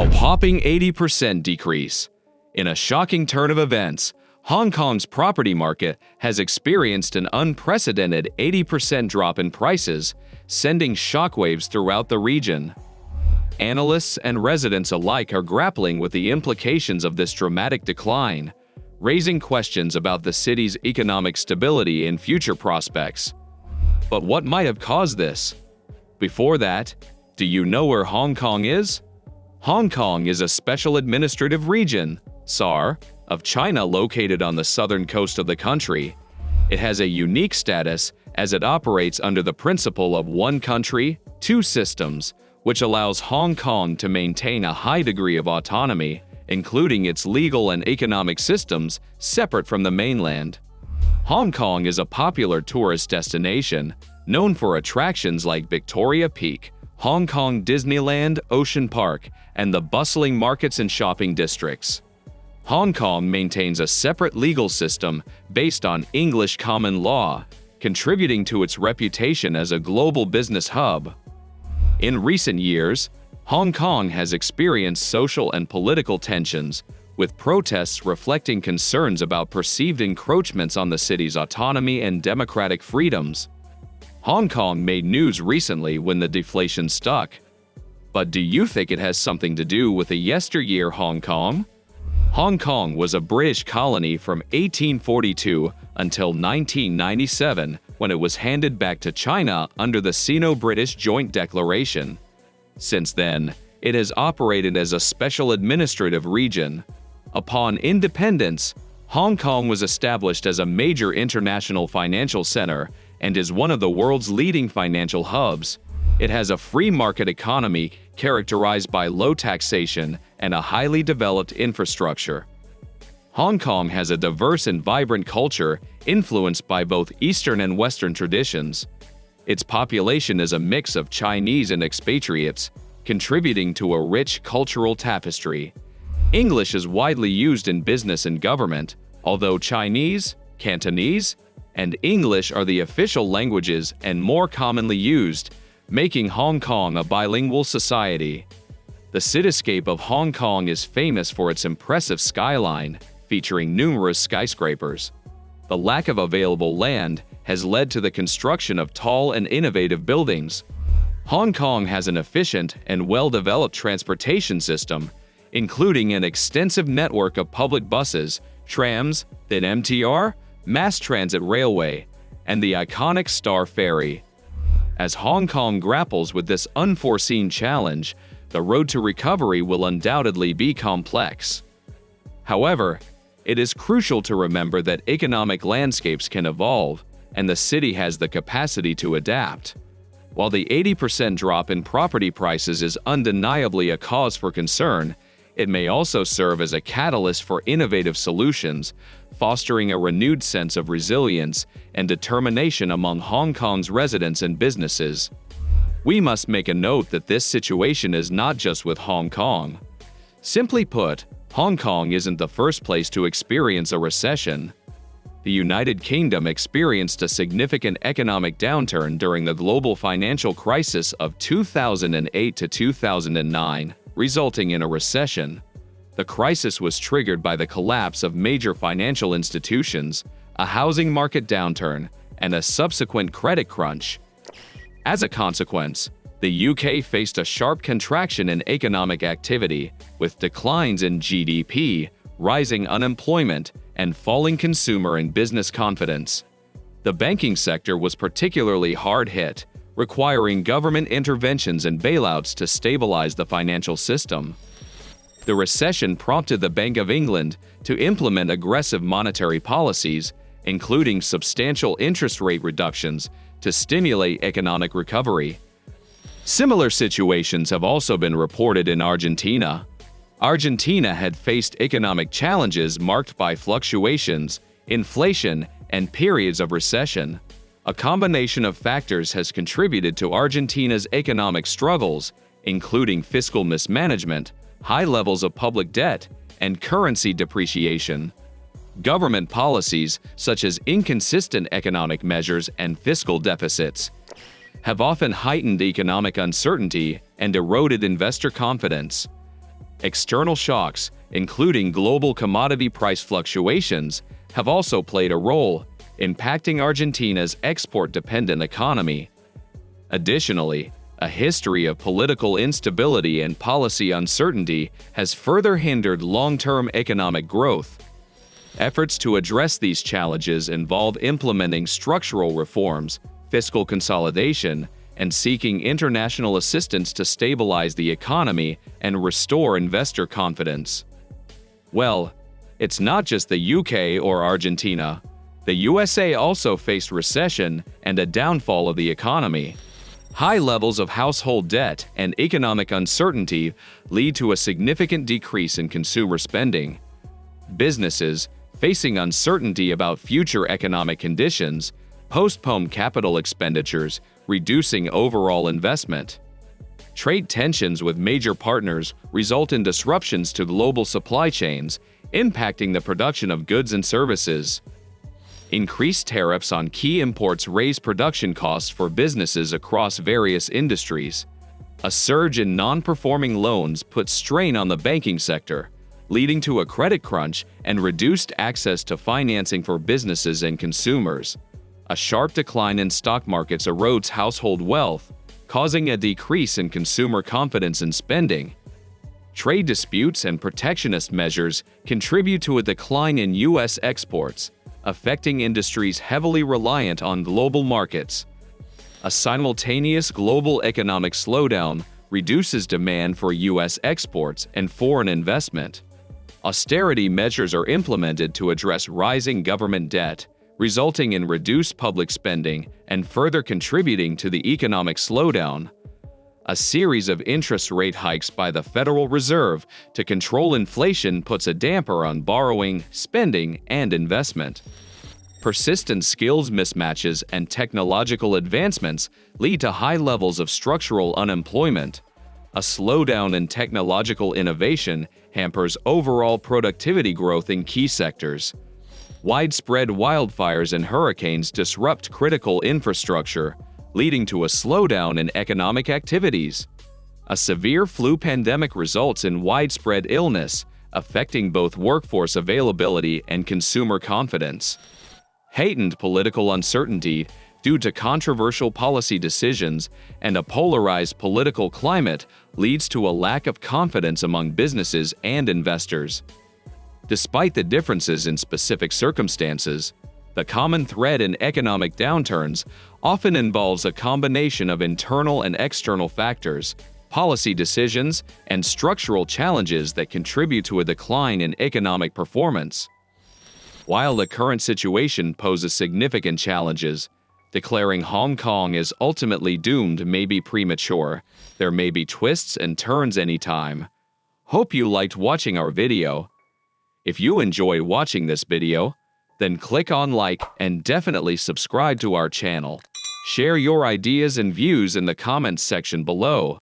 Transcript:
A whopping 80% decrease. In a shocking turn of events, Hong Kong's property market has experienced an unprecedented 80% drop in prices, sending shockwaves throughout the region. Analysts and residents alike are grappling with the implications of this dramatic decline, raising questions about the city's economic stability and future prospects. But what might have caused this? Before that, do you know where Hong Kong is? Hong Kong is a special administrative region, SAR, of China located on the southern coast of the country. It has a unique status as it operates under the principle of one country, two systems, which allows Hong Kong to maintain a high degree of autonomy, including its legal and economic systems separate from the mainland. Hong Kong is a popular tourist destination, known for attractions like Victoria Peak, Hong Kong Disneyland Ocean Park, and the bustling markets and shopping districts. Hong Kong maintains a separate legal system based on English common law, contributing to its reputation as a global business hub. In recent years, Hong Kong has experienced social and political tensions, with protests reflecting concerns about perceived encroachments on the city's autonomy and democratic freedoms. Hong Kong made news recently when the deflation stuck. But do you think it has something to do with the yesteryear Hong Kong? Hong Kong was a British colony from 1842 until 1997, when it was handed back to China under the Sino-British Joint Declaration. Since then, it has operated as a special administrative region. Upon independence, Hong Kong was established as a major international financial center and is one of the world's leading financial hubs. It has a free market economy characterized by low taxation and a highly developed infrastructure. Hong Kong has a diverse and vibrant culture influenced by both Eastern and Western traditions. Its population is a mix of Chinese and expatriates, contributing to a rich cultural tapestry. English is widely used in business and government, although Chinese, Cantonese, and English are the official languages and more commonly used, making Hong Kong a bilingual society. The cityscape of Hong Kong is famous for its impressive skyline, featuring numerous skyscrapers. The lack of available land has led to the construction of tall and innovative buildings. Hong Kong has an efficient and well-developed transportation system, including an extensive network of public buses, trams, the MTR, mass transit railway, and the iconic Star Ferry. As Hong Kong grapples with this unforeseen challenge, the road to recovery will undoubtedly be complex. However, it is crucial to remember that economic landscapes can evolve, and the city has the capacity to adapt. While the 80% drop in property prices is undeniably a cause for concern, it may also serve as a catalyst for innovative solutions, fostering a renewed sense of resilience and determination among Hong Kong's residents and businesses. We must make a note that this situation is not just with Hong Kong. Simply put, Hong Kong isn't the first place to experience a recession. The United Kingdom experienced a significant economic downturn during the global financial crisis of 2008 to 2009, resulting in a recession. The crisis was triggered by the collapse of major financial institutions, a housing market downturn, and a subsequent credit crunch. As a consequence, the UK faced a sharp contraction in economic activity, with declines in GDP, rising unemployment, and falling consumer and business confidence. The banking sector was particularly hard hit, requiring government interventions and bailouts to stabilize the financial system. The recession prompted the Bank of England to implement aggressive monetary policies, including substantial interest rate reductions, to stimulate economic recovery. Similar situations have also been reported in Argentina. Argentina had faced economic challenges marked by fluctuations, inflation, and periods of recession. A combination of factors has contributed to Argentina's economic struggles, including fiscal mismanagement, high levels of public debt, and currency depreciation. Government policies, such as inconsistent economic measures and fiscal deficits, have often heightened economic uncertainty and eroded investor confidence. External shocks, including global commodity price fluctuations, have also played a role, impacting Argentina's export-dependent economy. Additionally, a history of political instability and policy uncertainty has further hindered long-term economic growth. Efforts to address these challenges involve implementing structural reforms, fiscal consolidation, and seeking international assistance to stabilize the economy and restore investor confidence. Well, it's not just the UK or Argentina. The USA also faced recession and a downfall of the economy. High levels of household debt and economic uncertainty lead to a significant decrease in consumer spending. Businesses, facing uncertainty about future economic conditions, postpone capital expenditures, reducing overall investment. Trade tensions with major partners result in disruptions to global supply chains, impacting the production of goods and services. Increased tariffs on key imports raise production costs for businesses across various industries. A surge in non-performing loans puts strain on the banking sector, leading to a credit crunch and reduced access to financing for businesses and consumers. A sharp decline in stock markets erodes household wealth, causing a decrease in consumer confidence and spending. Trade disputes and protectionist measures contribute to a decline in U.S. exports, affecting industries heavily reliant on global markets. A simultaneous global economic slowdown reduces demand for U.S. exports and foreign investment. Austerity measures are implemented to address rising government debt, resulting in reduced public spending and further contributing to the economic slowdown. A series of interest rate hikes by the Federal Reserve to control inflation puts a damper on borrowing, spending, and investment. Persistent skills mismatches and technological advancements lead to high levels of structural unemployment. A slowdown in technological innovation hampers overall productivity growth in key sectors. Widespread wildfires and hurricanes disrupt critical infrastructure, leading to a slowdown in economic activities. A severe flu pandemic results in widespread illness, affecting both workforce availability and consumer confidence. Heightened political uncertainty due to controversial policy decisions and a polarized political climate leads to a lack of confidence among businesses and investors. Despite the differences in specific circumstances, the common thread in economic downturns often involves a combination of internal and external factors, policy decisions, and structural challenges that contribute to a decline in economic performance. While the current situation poses significant challenges, declaring Hong Kong as ultimately doomed may be premature. There may be twists and turns anytime. Hope you liked watching our video. If you enjoyed watching this video, then click on like and definitely subscribe to our channel. Share your ideas and views in the comments section below.